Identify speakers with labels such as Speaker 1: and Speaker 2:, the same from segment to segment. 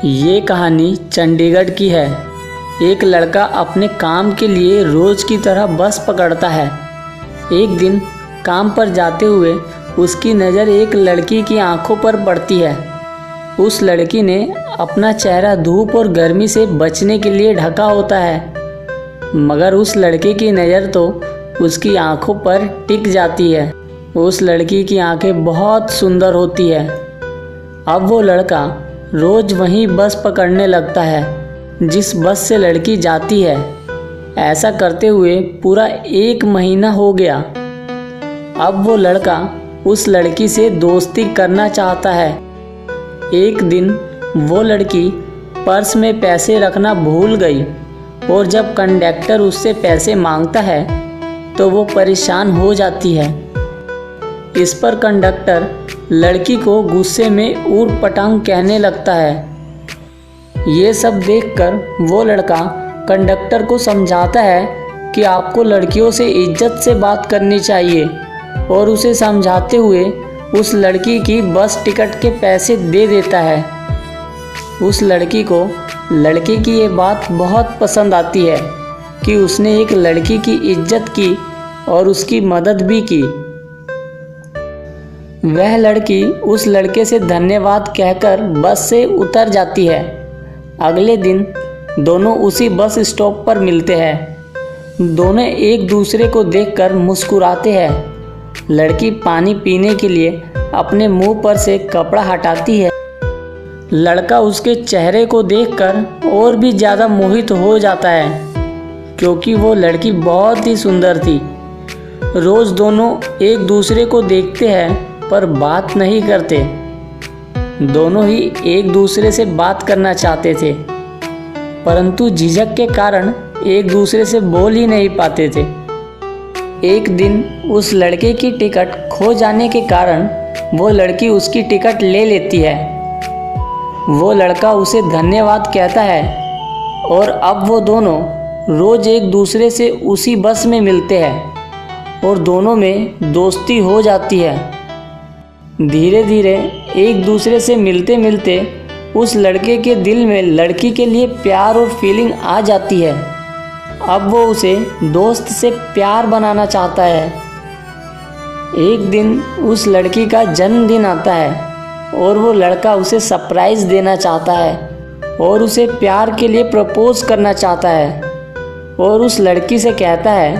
Speaker 1: ये कहानी चंडीगढ़ की है। एक लड़का अपने काम के लिए रोज़ की तरह बस पकड़ता है। एक दिन काम पर जाते हुए उसकी नज़र एक लड़की की आंखों पर पड़ती है। उस लड़की ने अपना चेहरा धूप और गर्मी से बचने के लिए ढका होता है, मगर उस लड़के की नज़र तो उसकी आंखों पर टिक जाती है। उस लड़की की आंखें बहुत सुंदर होती है। अब वो लड़का रोज़ वहीं बस पकड़ने लगता है जिस बस से लड़की जाती है। ऐसा करते हुए पूरा 1 महीना हो गया। अब वो लड़का उस लड़की से दोस्ती करना चाहता है। एक दिन वो लड़की पर्स में पैसे रखना भूल गई और जब कंडक्टर उससे पैसे मांगता है तो वो परेशान हो जाती है। इस पर कंडक्टर लड़की को गुस्से में ऊट पटांग कहने लगता है। ये सब देखकर वो लड़का कंडक्टर को समझाता है कि आपको लड़कियों से इज्जत से बात करनी चाहिए और उसे समझाते हुए उस लड़की की बस टिकट के पैसे दे देता है। उस लड़की को लड़के की ये बात बहुत पसंद आती है कि उसने एक लड़की की इज्जत की और उसकी मदद भी की। वह लड़की उस लड़के से धन्यवाद कहकर बस से उतर जाती है। अगले दिन दोनों उसी बस स्टॉप पर मिलते हैं। दोनों एक दूसरे को देखकर मुस्कुराते हैं। लड़की पानी पीने के लिए अपने मुंह पर से कपड़ा हटाती है। लड़का उसके चेहरे को देखकर और भी ज़्यादा मोहित हो जाता है क्योंकि वो लड़की बहुत ही सुंदर थी। रोज़ दोनों एक दूसरे को देखते हैं पर बात नहीं करते। दोनों ही एक दूसरे से बात करना चाहते थे, परंतु झिझक के कारण एक दूसरे से बोल ही नहीं पाते थे। एक दिन उस लड़के की टिकट खो जाने के कारण वो लड़की उसकी टिकट ले लेती है। वो लड़का उसे धन्यवाद कहता है और अब वो दोनों रोज़ एक दूसरे से उसी बस में मिलते हैं और दोनों में दोस्ती हो जाती है। धीरे धीरे एक दूसरे से मिलते मिलते उस लड़के के दिल में लड़की के लिए प्यार और फीलिंग आ जाती है। अब वो उसे दोस्त से प्यार बनाना चाहता है। एक दिन उस लड़की का जन्मदिन आता है और वो लड़का उसे सरप्राइज़ देना चाहता है और उसे प्यार के लिए प्रपोज करना चाहता है और उस लड़की से कहता है,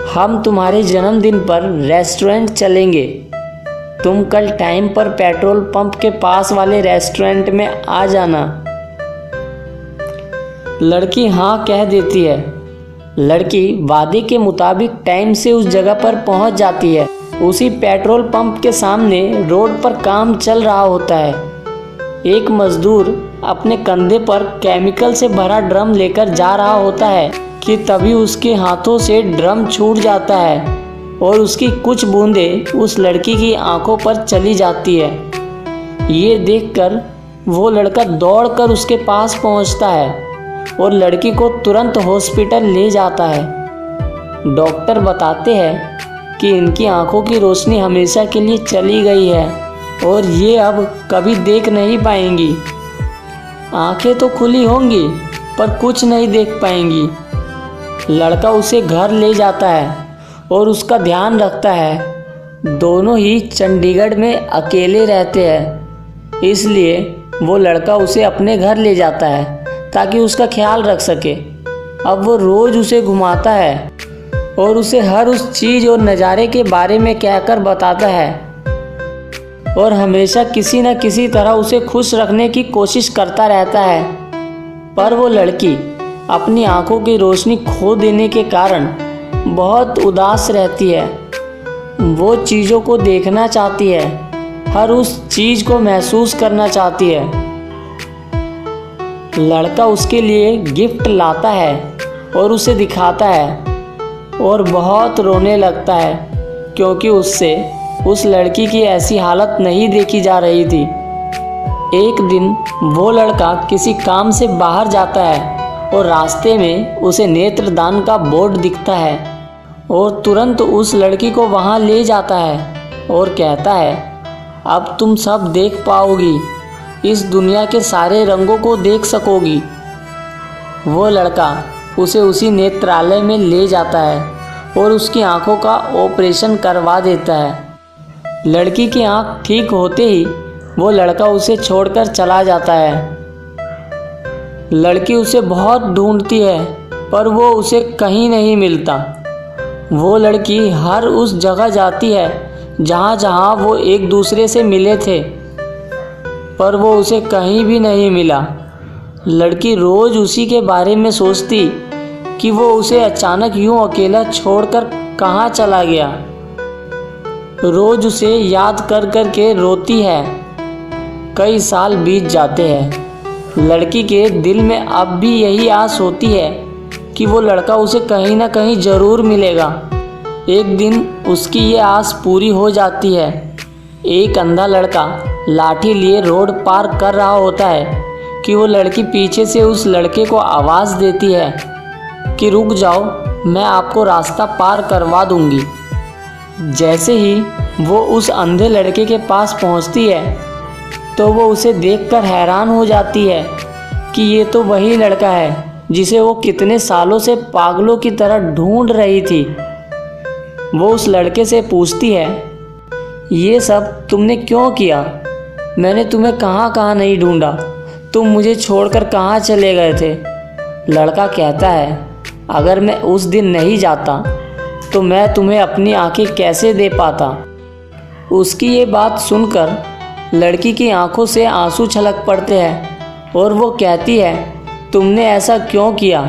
Speaker 1: हम तुम्हारे जन्मदिन पर रेस्टोरेंट चलेंगे। तुम कल टाइम पर पेट्रोल पंप के पास वाले रेस्टोरेंट में आ जाना। लड़की हाँ कह देती है। लड़की वादे के मुताबिक टाइम से उस जगह पर पहुंच जाती है। उसी पेट्रोल पंप के सामने रोड पर काम चल रहा होता है। एक मजदूर अपने कंधे पर केमिकल से भरा ड्रम लेकर जा रहा होता है कि तभी उसके हाथों से ड्रम छूट जाता है और उसकी कुछ बूंदें उस लड़की की आंखों पर चली जाती है। ये देखकर वो लड़का दौड़कर उसके पास पहुंचता है और लड़की को तुरंत हॉस्पिटल ले जाता है। डॉक्टर बताते हैं कि इनकी आंखों की रोशनी हमेशा के लिए चली गई है और ये अब कभी देख नहीं पाएंगी। आंखें तो खुली होंगी पर कुछ नहीं देख पाएंगी। लड़का उसे घर ले जाता है और उसका ध्यान रखता है। दोनों ही चंडीगढ़ में अकेले रहते हैं, इसलिए वो लड़का उसे अपने घर ले जाता है ताकि उसका ख्याल रख सके। अब वो रोज़ उसे घुमाता है और उसे हर उस चीज़ और नज़ारे के बारे में कहकर बताता है और हमेशा किसी न किसी तरह उसे खुश रखने की कोशिश करता रहता है। पर वो लड़की अपनी आंखों की रोशनी खो देने के कारण बहुत उदास रहती है। वो चीज़ों को देखना चाहती है, हर उस चीज़ को महसूस करना चाहती है। लड़का उसके लिए गिफ्ट लाता है और उसे दिखाता है और बहुत रोने लगता है क्योंकि उससे उस लड़की की ऐसी हालत नहीं देखी जा रही थी। एक दिन वो लड़का किसी काम से बाहर जाता है और रास्ते में उसे नेत्रदान का बोर्ड दिखता है और तुरंत उस लड़की को वहाँ ले जाता है और कहता है, अब तुम सब देख पाओगी। इस दुनिया के सारे रंगों को देख सकोगी। वो लड़का उसे उसी नेत्रालय में ले जाता है और उसकी आंखों का ऑपरेशन करवा देता है। लड़की की आंख ठीक होते ही वो लड़का उसे छोड़कर चला जाता है। लड़की उसे बहुत ढूंढती है पर वो उसे कहीं नहीं मिलता। वो लड़की हर उस जगह जाती है जहाँ जहाँ वो एक दूसरे से मिले थे, पर वो उसे कहीं भी नहीं मिला। लड़की रोज़ उसी के बारे में सोचती कि वो उसे अचानक यूं अकेला छोड़कर कहाँ चला गया। रोज़ उसे याद कर कर के रोती है। कई साल बीत जाते हैं। लड़की के दिल में अब भी यही आस होती है कि वो लड़का उसे कहीं ना कहीं ज़रूर मिलेगा। एक दिन उसकी ये आस पूरी हो जाती है। एक अंधा लड़का लाठी लिए रोड पार कर रहा होता है कि वो लड़की पीछे से उस लड़के को आवाज़ देती है कि रुक जाओ, मैं आपको रास्ता पार करवा दूंगी। जैसे ही वो उस अंधे लड़के के पास पहुंचती है तो वो उसे देखकर हैरान हो जाती है कि ये तो वही लड़का है जिसे वो कितने सालों से पागलों की तरह ढूंढ रही थी। वो उस लड़के से पूछती है, ये सब तुमने क्यों किया? मैंने तुम्हें कहाँ कहाँ नहीं ढूंढा, तुम मुझे छोड़कर कहाँ चले गए थे? लड़का कहता है, अगर मैं उस दिन नहीं जाता तो मैं तुम्हें अपनी आंखें कैसे दे पाता। उसकी ये बात सुनकर लड़की की आंखों से आंसू छलक पड़ते हैं और वो कहती है, तुमने ऐसा क्यों किया?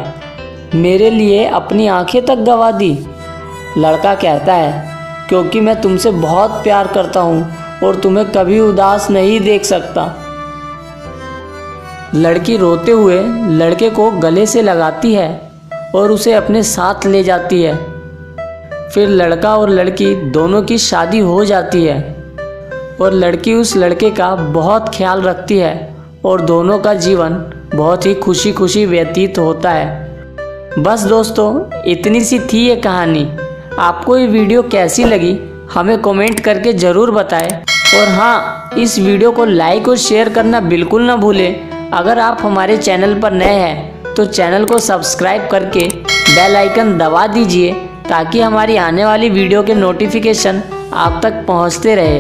Speaker 1: मेरे लिए अपनी आंखें तक गंवा दी। लड़का कहता है, क्योंकि मैं तुमसे बहुत प्यार करता हूँ और तुम्हें कभी उदास नहीं देख सकता। लड़की रोते हुए लड़के को गले से लगाती है और उसे अपने साथ ले जाती है। फिर लड़का और लड़की दोनों की शादी हो जाती है और लड़की उस लड़के का बहुत ख्याल रखती है और दोनों का जीवन बहुत ही खुशी खुशी व्यतीत होता है। बस दोस्तों, इतनी सी थी ये कहानी। आपको ये वीडियो कैसी लगी हमें कमेंट करके ज़रूर बताएं। और हाँ, इस वीडियो को लाइक और शेयर करना बिल्कुल ना भूलें। अगर आप हमारे चैनल पर नए हैं तो चैनल को सब्सक्राइब करके बेल आइकन दबा दीजिए ताकि हमारी आने वाली वीडियो के नोटिफिकेशन आप तक पहुंचते रहे।